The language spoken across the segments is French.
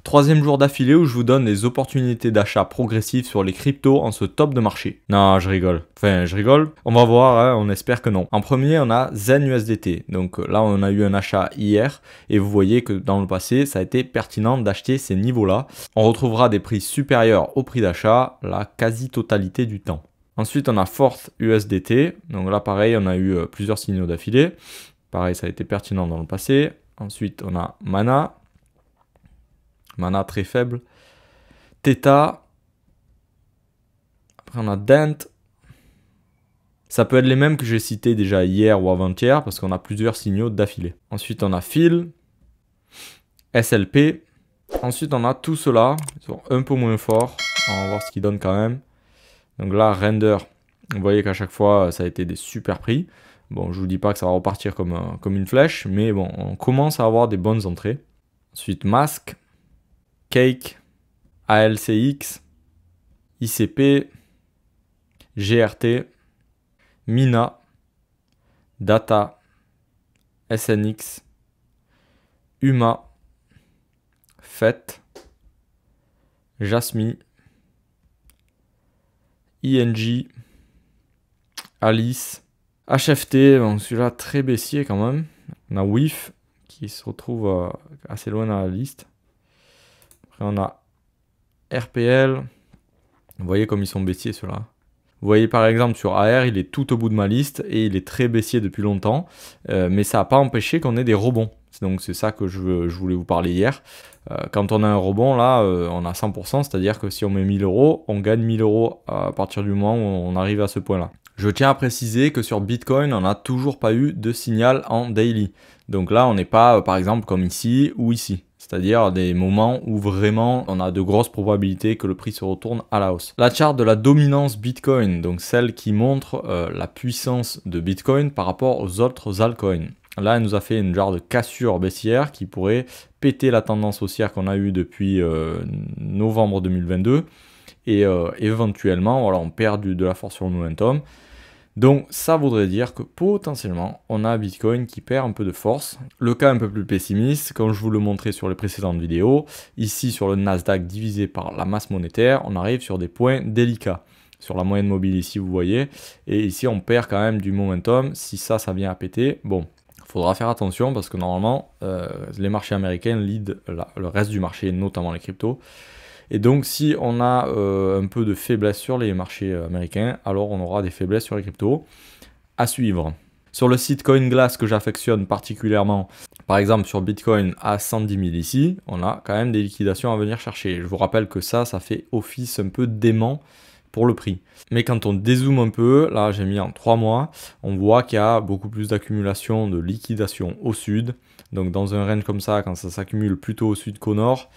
Troisième jour d'affilée où je vous donne des opportunités d'achat progressifs sur les cryptos en ce top de marché. Non, je rigole. Enfin, je rigole. On va voir, hein, on espère que non. En premier, on a Zen USDT. Donc là, on a eu un achat hier et vous voyez que dans le passé, ça a été pertinent d'acheter ces niveaux-là. On retrouvera des prix supérieurs au prix d'achat la quasi-totalité du temps. Ensuite, on a Forth USDT. Donc là, pareil, on a eu plusieurs signaux d'affilée. Pareil, ça a été pertinent dans le passé. Ensuite, on a Mana. Mana très faible. Theta. Après, on a Dent. Ça peut être les mêmes que j'ai cités déjà hier ou avant-hier parce qu'on a plusieurs signaux d'affilée. Ensuite, on a Phil. SLP. Ensuite, on a tout cela. Ils sont un peu moins forts. On va voir ce qu'ils donnent quand même. Donc là, Render. Vous voyez qu'à chaque fois, ça a été des super prix. Bon, je vous dis pas que ça va repartir comme une flèche, mais bon, on commence à avoir des bonnes entrées. Ensuite, Mask. Cake, ALCX, ICP, GRT, Mina, Data, SNX, UMA, FET, Jasmy, ING, Alice, HFT, bon, celui-là très baissier quand même. On a WIF qui se retrouve assez loin dans la liste. Après, on a RPL. Vous voyez comme ils sont baissiers ceux-là. Vous voyez par exemple sur AR, il est tout au bout de ma liste et il est très baissier depuis longtemps. Mais ça n'a pas empêché qu'on ait des rebonds. Donc c'est ça que je voulais vous parler hier. Quand on a un rebond, là, on a 100%. C'est-à-dire que si on met 1000 €, on gagne 1000 € à partir du moment où on arrive à ce point-là. Je tiens à préciser que sur Bitcoin, on n'a toujours pas eu de signal en daily. Donc là, on n'est pas par exemple comme ici ou ici. C'est-à-dire des moments où vraiment on a de grosses probabilités que le prix se retourne à la hausse. La charte de la dominance Bitcoin, donc celle qui montre la puissance de Bitcoin par rapport aux autres altcoins. Là, elle nous a fait une genre de cassure baissière qui pourrait péter la tendance haussière qu'on a eue depuis novembre 2022. Et éventuellement, voilà, on perd de la force sur le momentum. Donc ça voudrait dire que potentiellement on a Bitcoin qui perd un peu de force. Le cas un peu plus pessimiste, comme je vous le montrais sur les précédentes vidéos, ici sur le Nasdaq divisé par la masse monétaire, on arrive sur des points délicats. Sur la moyenne mobile ici vous voyez, et ici on perd quand même du momentum. Si ça vient à péter, bon, il faudra faire attention parce que normalement les marchés américains lead le reste du marché, notamment les cryptos. Et donc si on a un peu de faiblesse sur les marchés américains, alors on aura des faiblesses sur les cryptos à suivre. Sur le site CoinGlass que j'affectionne particulièrement, par exemple sur Bitcoin à 110 000 ici, on a quand même des liquidations à venir chercher. Je vous rappelle que ça fait office un peu dément pour le prix. Mais quand on dézoome un peu, là j'ai mis en 3 mois, on voit qu'il y a beaucoup plus d'accumulation de liquidation au sud. Donc dans un range comme ça, quand ça s'accumule plutôt au sud qu'au nord,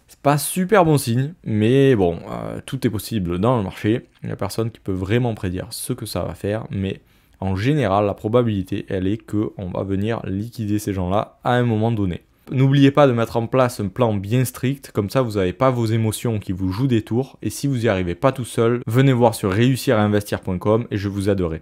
c'est pas super bon signe, mais bon, tout est possible dans le marché. Il n'y a personne qui peut vraiment prédire ce que ça va faire, mais en général, la probabilité, elle est qu'on va venir liquider ces gens-là à un moment donné. N'oubliez pas de mettre en place un plan bien strict, comme ça vous n'avez pas vos émotions qui vous jouent des tours, et si vous n'y arrivez pas tout seul, venez voir sur réussirinvestir.com et je vous aiderai.